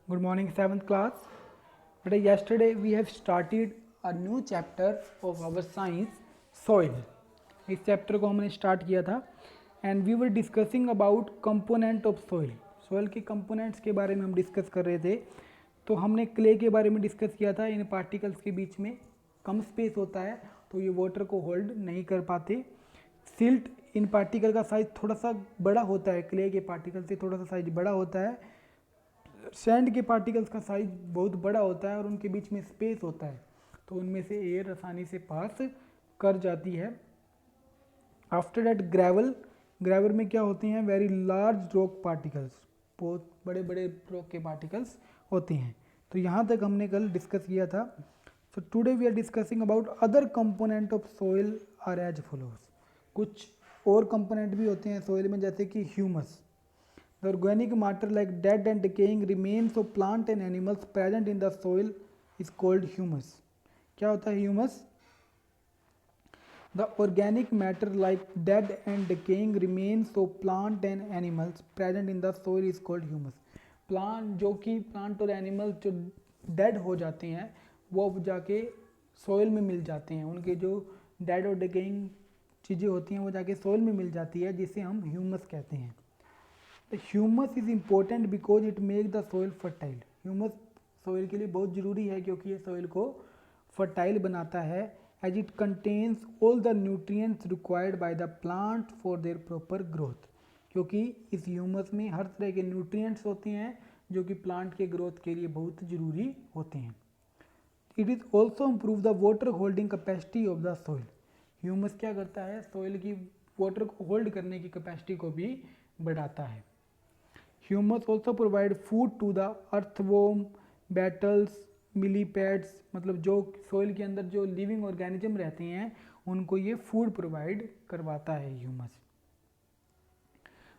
Good morning, 7th class. Today, yesterday we have started a new chapter of our science, soil. इस chapter को हमने start किया था and we were discussing about component of soil. Soil के components के बारे में हम डिस्कस कर रहे थे. तो हमने क्ले के बारे में डिस्कस किया था. इन पार्टिकल्स के बीच में कम स्पेस होता है तो ये वाटर को होल्ड नहीं कर पाते. सिल्ट इन पार्टिकल का साइज थोड़ा सा बड़ा होता है, क्ले के पार्टिकल से थोड़ा सा साइज बड़ा होता है. सैंड के पार्टिकल्स का साइज बहुत बड़ा होता है और उनके बीच में स्पेस होता है तो उनमें से एयर आसानी से पास कर जाती है. आफ्टर दैट ग्रेवल में क्या होते हैं? वेरी लार्ज रॉक पार्टिकल्स, बहुत बड़े बड़े रॉक के पार्टिकल्स होते हैं. तो यहाँ तक हमने कल डिस्कस किया था. So today we are discussing about other component of soil are as follows. कुछ और कंपोनेंट भी होते हैं सोइल में, जैसे कि humus. The organic matter like dead and decaying remains of plant and animals present in the soil is called humus. क्या होता है humus? The organic matter like dead and decaying remains of plant and animals present in the soil is called humus. Plant जो कि plant और animals जो dead हो जाते हैं वो अब जाके सोइल में मिल जाते हैं. उनके जो डेड और डिकेइंग चीज़ें होती हैं वो जाके सोइल में मिल जाती है, जिसे हम ह्यूमस कहते हैं. The humus is important because it makes the soil fertile. Humus soil के लिए बहुत ज़रूरी है क्योंकि ये soil को fertile बनाता है, as it contains all the nutrients required by the plant for their proper growth. क्योंकि इस humus में हर तरह के nutrients होते हैं जो कि plant के growth के लिए बहुत ज़रूरी होते हैं. It is also improve the water holding capacity of the soil. Humus क्या करता है? soil की water को hold करने की capacity को भी बढ़ाता है. Humus also provide food to the earthworm, beetles, millipedes. मतलब जो सोइल के अंदर जो लिविंग ऑर्गेनिज्म रहते हैं उनको ये फूड प्रोवाइड करवाता है humus.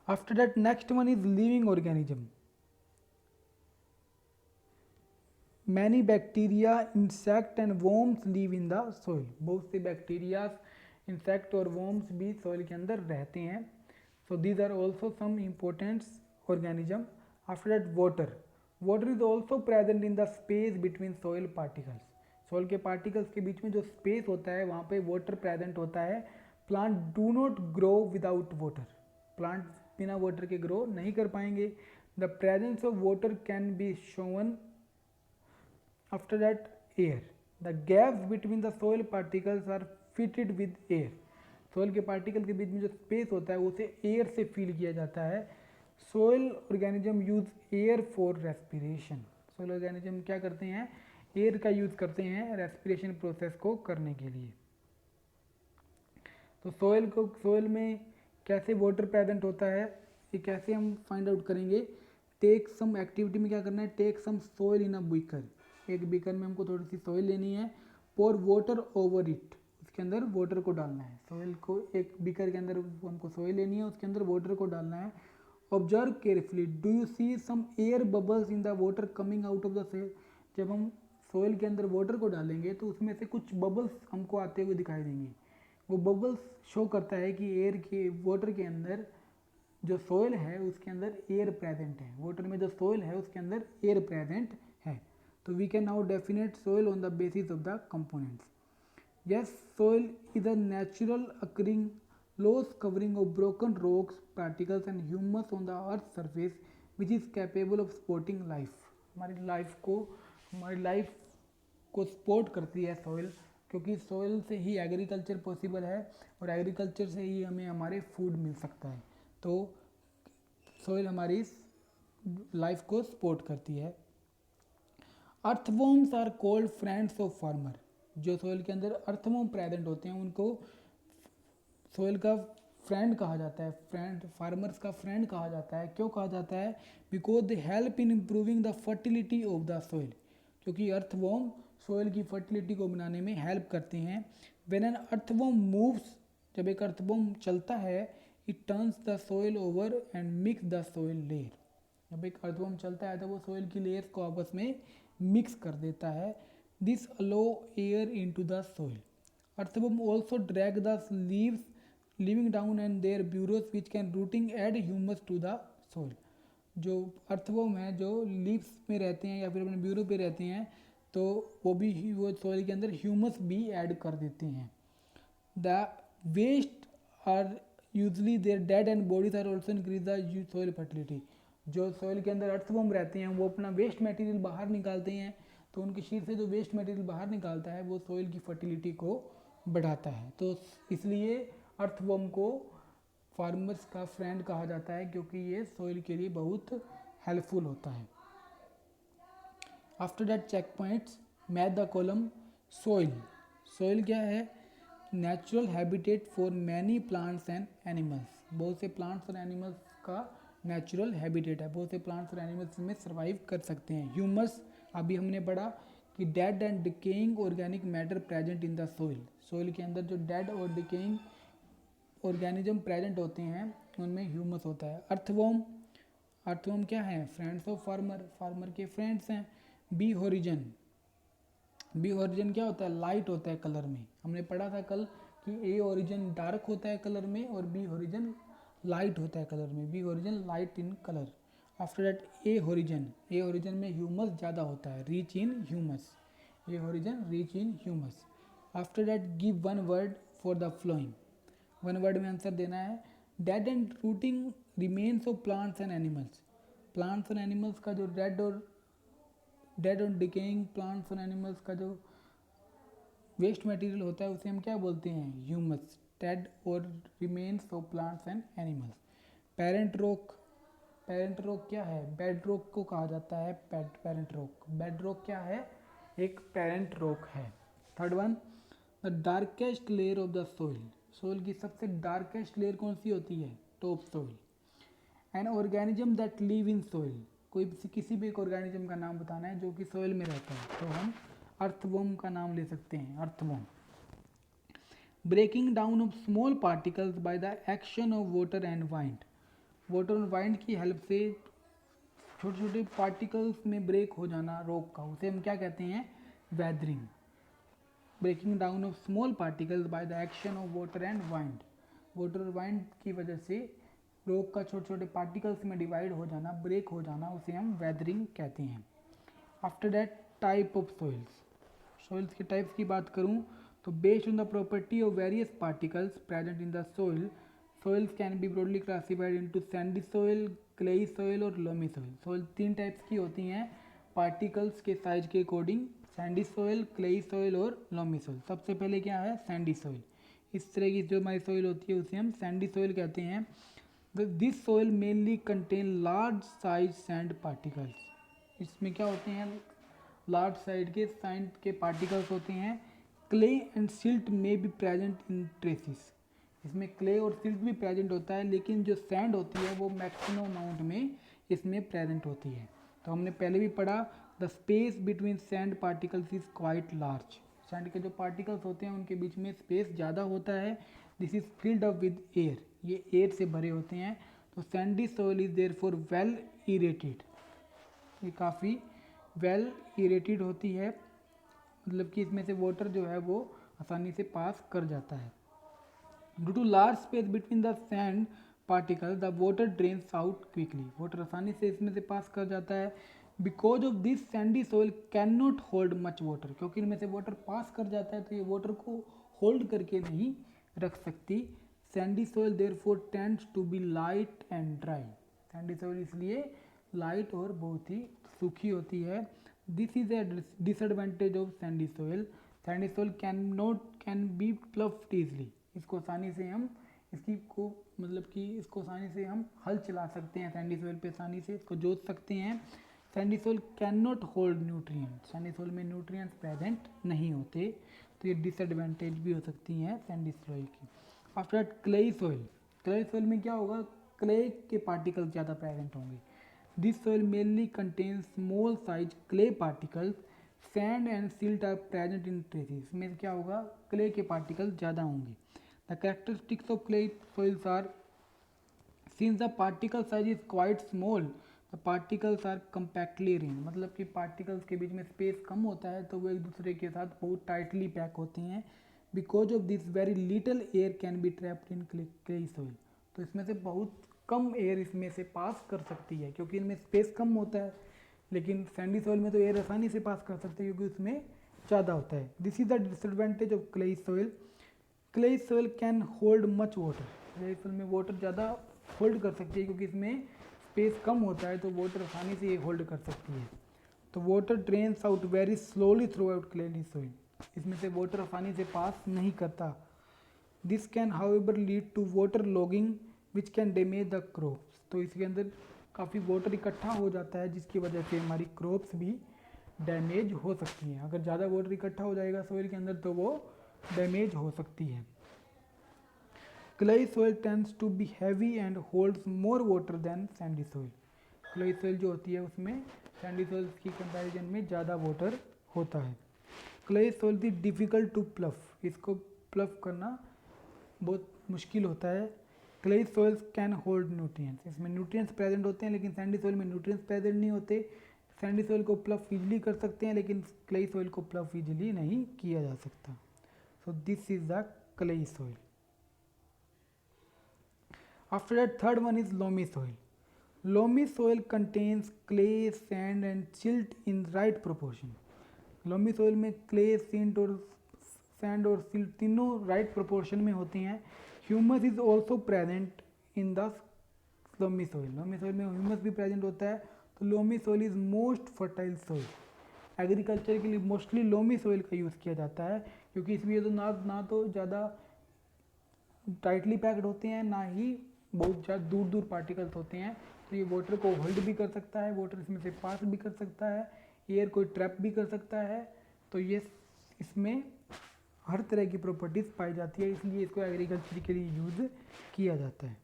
After that next one is living organism. Many bacteria, insect and worms live in the soil. बहुत से बैक्टीरिया, इंसेक्ट और वॉर्म्स भी सोइल के अंदर रहते हैं. So these are also some important organism. After that, water is also present in the space between soil particles. soil के particles के बीच में जो space होता है वहाँ पे water present होता है. plant do not grow without water. plant बिना water के grow नहीं कर पाएंगे. the presence of water can be shown after that air. the gaps between the soil particles are fitted with air. soil के particle के बीच में जो space होता है उसे air से fill किया जाता है. Soil organism use air for respiration. Soil organism क्या करते हैं? एयर का यूज करते हैं रेस्पिरेशन प्रोसेस को करने के लिए. तो सोयल में कैसे वाटर प्रेजेंट होता है ये कैसे हम फाइंड आउट करेंगे? टेक सम एक्टिविटी में क्या करना है? Take some soil in a beaker. एक बीकर में हमको थोड़ी सी सोयल लेनी है. Pour water over it. उसके अंदर वाटर को डालना है. सोयल को एक बीकर के अंदर हमको सोयल लेनी है, उसके अंदर वाटर को डालना है. Observe carefully. Do you see some air bubbles in the water coming out of the soil. जब हम सोइल के अंदर वाटर को डालेंगे तो उसमें से कुछ बबल्स हमको आते हुए दिखाई देंगे. वो बबल्स शो करता है कि एयर के वाटर के अंदर जो सोइल है उसके अंदर एयर प्रेजेंट है. वाटर में जो सोइल है उसके अंदर एयर प्रेजेंट है. तो we can now define soil on the basis of the components. Yes, soil is a natural occurring loose covering of broken rocks, particles and humus on the earth's surface which is capable of supporting life. हमारी life को support करती है soil, क्योंकि soil से ही agriculture possible है और agriculture से ही हमें हमारे फूड मिल सकता है. तो सॉइल हमारी लाइफ को सपोर्ट करती है. Earthworms are called friends of farmer. जो सॉइल के अंदर अर्थवॉर्म प्रेजेंट होते हैं उनको सोइल का फ्रेंड कहा जाता है. फार्मर्स का फ्रेंड कहा जाता है. क्यों कहा जाता है? Because they help in improving the fertility of the soil. क्योंकि अर्थवॉर्म सोइल की फर्टिलिटी को बनाने में हेल्प करते हैं. व्हेन एन अर्थवॉर्म मूव्स, जब एक अर्थवॉर्म चलता है, it turns the soil over and mix the soil layer. जब एक अर्थवॉर्म चलता है तो वो सोइल की लेयर्स को आपस में मिक्स कर देता है. This allow air into the soil. Earthworm also drag the leaves living down and their burrows which can rooting add humus to the soil. जो अर्थवर्म है जो लीव्स में रहते हैं या फिर अपने ब्यूरो पे रहते हैं, तो वो सॉइल के अंदर ह्यूमस भी ऐड कर देते हैं। The waste are usually their dead and bodies are also increase the soil fertility. जो सॉइल के अंदर अर्थवर्म रहते हैं वो अपना वेस्ट मटेरियल बाहर निकालते हैं, तो उनके शरीर से जो वेस्ट मटेरियल बाहर निकालता है वो सॉइल की फर्टिलिटी को बढ़ाता है। तो इसलिए अर्थवर्म को फार्मर्स का फ्रेंड कहा जाता है, क्योंकि ये सॉइल के लिए बहुत हेल्पफुल होता है। After that check points match the column soil. Soil क्या है? Natural habitat for many plants and animals. बहुत से प्लांट्स और एनिमल्स का नेचुरल हैबिटेट है, बहुत से प्लांट्स और एनिमल्स में सर्वाइव कर सकते हैं। ह्यूमस अभी हमने पढ़ा कि dead and decaying organic matter present in the soil. Soil के अंदर जो डेड और डिकेइंग ऑर्गेनिज्म प्रेजेंट होते हैं उनमें ह्यूमस होता है। अर्थवर्म, अर्थवर्म क्या है? फ्रेंड्स ऑफ फार्मर, फार्मर के फ्रेंड्स हैं। बी होरिजन, बी ओरिजिन क्या होता है? लाइट होता है कलर में। हमने पढ़ा था कल कि ए ओरिजिन डार्क होता है कलर में और बी ओरिजिन लाइट होता है कलर में। B horizon light in colour. After that A horizon, A horizon में ह्यूमस ज़्यादा होता है, rich in humus. A horizon rich in humus. After that give one word for the following. One word में answer देना है। Dead and rotting remains of plants and animals. Plants और animals का जो डेड और डिकेइंग प्लांट्स और animals का जो वेस्ट मटेरियल होता है उसे हम क्या बोलते हैं? ह्यूमस। डेड और remains of plants and animals. Parent rock, parent rock क्या है? बेड रॉक को कहा जाता है पेरेंट रॉक। बेड रॉक क्या है? एक पेरेंट रॉक है। Third one, the darkest layer of the soil. Soil की सबसे डार्केस्ट लेयर कौन सी होती है? Top soil. An organism that live in soil. कोई किसी भी एक ऑर्गेनिज्म का नाम बताना है जो कि सोइल में रहता है, तो हम अर्थवर्म का नाम ले सकते हैं, earthworm. Breaking down of small particles by the action of water and wind. Water और वाइंड की हेल्प से छोटे छोटे पार्टिकल्स में ब्रेक हो जाना रॉक का, उसे हम क्या कहते हैं? Weathering. Breaking down of small particles by the action of water and wind. Water और वाइंड की वजह से रॉक का छोटे छोटे पार्टिकल्स में डिवाइड हो जाना, ब्रेक हो जाना, उसे हम वेदरिंग कहते हैं। After that type of soils. Soils के टाइप्स की बात करूं तो based on the property of various particles present in the soil, soils can be broadly classified into Sandy soil, clayey soil और लोमी सॉइल। सॉइल तीन types की होती हैं पार्टिकल्स के साइज के according, Sandy soil, clayey soil और loamy soil. सबसे पहले क्या है? Sandy soil. इस तरह की जो हमारी सॉइल होती है उसे हम सैंडी सॉइल कहते हैं। This soil mainly contain large size sand particles. इसमें क्या होते हैं? लार्ज साइज के सैंड के पार्टिकल्स होते हैं। क्ले एंड सिल्ट में भी प्रेजेंट इन ट्रेसिस। इसमें क्ले और सिल्ट भी प्रेजेंट होता है, लेकिन जो सैंड होती है वो मैक्सिमम अमाउंट में इसमें प्रेजेंट होती है। तो हमने पहले भी पढ़ा, the space between sand particles is quite large. Sand के जो पार्टिकल्स होते हैं उनके बीच में स्पेस ज़्यादा होता है। This is filled up with air, ये एयर से भरे होते हैं। तो sandy soil is therefore well aerated, ये काफ़ी वेल इरेटेड होती है, मतलब कि इसमें से वाटर जो है वो आसानी से पास कर जाता है। Due to large space between the sand particle the water drains out quickly. Water आसानी से इसमें से पास कर जाता है। Because of this sandy soil can not hold much water, क्योंकि इनमें से वाटर पास कर जाता है तो ये वाटर को होल्ड करके नहीं रख सकती। Sandy soil therefore tends to be light and dry. Sandy soil इसलिए लाइट और बहुत ही सूखी होती है। This is a disadvantage of sandy soil. Sandy soil can be ploughed easily. इसको आसानी से हम इसको आसानी से हम हल चला सकते हैं, सैंडी सोइल पे आसानी से इसको जोत सकते हैं। Sandy soil can not hold nutrients. Sandy soil में न्यूट्रिएंट्स प्रेजेंट नहीं होते, तो ये डिसएडवांटेज भी हो सकती हैं सैंडी सोइल की। After that clayey soil. Clayey soil में क्या होगा? क्ले के पार्टिकल्स ज़्यादा प्रेजेंट होंगे। This soil mainly contain small size clay particles, sand and silt are present in traces. इसमें क्या होगा? क्ले के पार्टिकल्स ज़्यादा होंगे। The characteristics of clay soils are, since the particle size is quite small, the particles are compactly arrange. मतलब कि particles के बीच में स्पेस कम होता है तो वो एक दूसरे के साथ बहुत टाइटली पैक होते हैं। Because of this very little air can be trapped in clay soil. तो इसमें से बहुत कम एयर इसमें से पास कर सकती है, क्योंकि इनमें स्पेस कम होता है। लेकिन सैंडी सॉइल में तो एयर आसानी से पास कर सकते हैं क्योंकि उसमें ज़्यादा होता है। This is the disadvantage of clayey soil. Clayey soil can hold much water. Clayey soil में वाटर ज़्यादा होल्ड कर सकती है क्योंकि इसमें स्पेस कम होता है, तो वाटर आसानी से ये होल्ड कर सकती है। तो water drains out very slowly through out clayey soil. इसमें से वाटर आसानी से पास नहीं करता। This can however lead to water logging which can damage the crops. तो इसके अंदर काफ़ी वाटर इकट्ठा हो जाता है जिसकी वजह से हमारी क्रॉप्स भी डैमेज हो सकती हैं। अगर ज़्यादा वाटर इकट्ठा हो जाएगा सॉइल के अंदर तो वो डैमेज हो सकती है। Clayey soil tends to be heavy and holds more water than sandy soil. Clayey soil जो होती है उसमें सैंडी सॉइल की कंपैरिजन में ज़्यादा वाटर होता है। Clayey soil is difficult to plough. इसको प्लफ करना बहुत मुश्किल होता है। Clayey soils can hold nutrients. इसमें न्यूट्रिएंट्स प्रेजेंट होते हैं लेकिन सैंडी सॉइल में न्यूट्रिएंट्स प्रेजेंट नहीं होते। सैंडी सॉइल को प्लफ इजीली कर सकते हैं लेकिन क्लेई सॉइल को प्लफ इजीली नहीं किया जा सकता। So this is the clayey soil. After that third one is loamy soil. Loamy soil contains clay, sand and silt in right proportion. Loamy soil में क्ले, सिल्ट और सैंड और silt तीनों right proportion में होती हैं। Humus is also present in the loamy soil. Loamy soil में humus भी present होता है। तो loamy soil is most fertile soil. Agriculture के लिए मोस्टली लोमी सॉइल का यूज़ किया जाता है क्योंकि इसमें तो ना तो ज़्यादा टाइटली पैक्ड होते हैं, ना ही बहुत ज़्यादा दूर दूर पार्टिकल्स होते हैं। तो ये वाटर को होल्ड भी कर सकता है, वाटर इसमें से पास भी कर सकता है, एयर को ट्रैप भी कर सकता है। तो ये इसमें हर तरह की प्रॉपर्टीज़ पाई जाती है, इसलिए इसको एग्रीकल्चर के लिए यूज़ किया जाता है।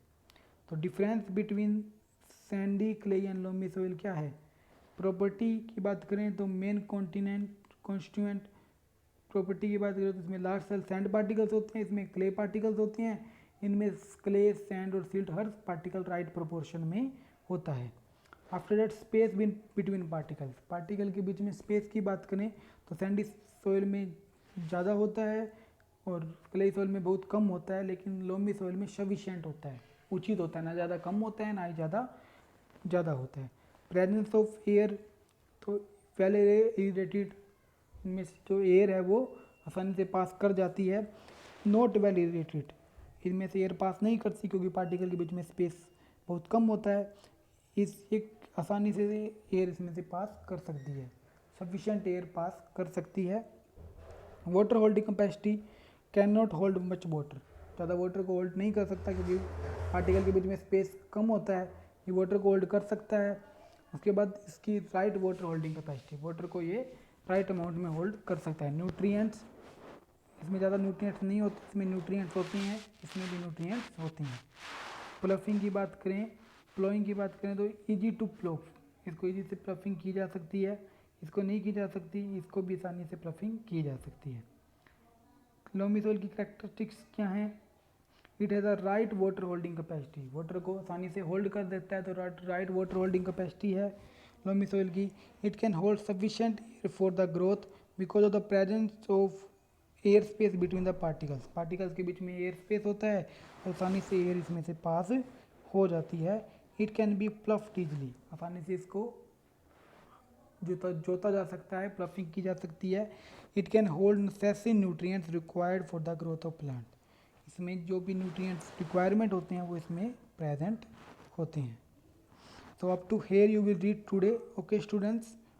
तो difference between sandy, clayey and loamy soil क्या है? प्रॉपर्टी की बात करें तो मेन कॉन्स्टिट्यूएंट प्रॉपर्टी की बात करें तो इसमें लार्ज सेल सैंड पार्टिकल्स होते हैं, इसमें क्ले पार्टिकल्स होते हैं। इनमें क्ले, सैंड और सिल्ट हर पार्टिकल राइट प्रोपोर्शन में होता है। After that space between particles. Particle के बीच में स्पेस की बात करें तो सैंडी सॉइल में ज़्यादा होता है और क्लेई सॉइल में बहुत कम होता है, लेकिन लोमी सॉइल में सफिशिएंट होता है, उचित होता है, ना ज़्यादा कम होता है ना ही ज़्यादा होता है। प्रेजेंस ऑफ एयर, तो वेल एरेटेड में जो एयर है वो आसानी से पास कर जाती है। नॉट वेल एरेटेड, इनमें से एयर पास नहीं करती क्योंकि पार्टिकल के बीच में स्पेस बहुत कम होता है। इस एक आसानी से एयर इसमें से पास कर सकती है, सफिशिएंट एयर पास कर सकती है। Water holding capacity can not hold much water. ज़्यादा वाटर को होल्ड नहीं कर सकता क्योंकि पार्टिकल के बीच में स्पेस कम होता है। ये वाटर को होल्ड कर सकता है। उसके बाद इसकी right water holding capacity, water को ये राइट अमाउंट में होल्ड कर सकता है। न्यूट्रिएंट्स, इसमें ज़्यादा न्यूट्रिएंट्स नहीं होते, इसमें न्यूट्रिएंट्स होती हैं, इसमें भी न्यूट्रिएंट्स होती हैं। प्लफिंग की बात करें, प्लोइंग की बात करें तो ईजी टू प्लोफ, इसको ईजी से प्लफिंग की जा सकती है, इसको नहीं की जा सकती, इसको भी आसानी से प्लफिंग की जा सकती है। लोमी सॉइल की कैरेक्टरिस्टिक्स क्या हैं? It has a right water holding capacity, water को आसानी से होल्ड कर देता है, तो राइट वाटर होल्डिंग कैपेसिटी है लोमी सॉइल की। It can hold sufficient air for the growth because of the presence of air space between the particles. Particles के बीच में एयर स्पेस होता है और आसानी से एयर इसमें से पास हो जाती है। It can be ploughed easily, आसानी से इसको जोता जा सकता है, प्लफिंग की जा सकती है। It can hold necessary nutrients required for the growth of plant. इसमें जो भी न्यूट्रिएंट्स रिक्वायरमेंट होते हैं वो इसमें प्रेजेंट होते हैं। So up to here you will read today. Okay students.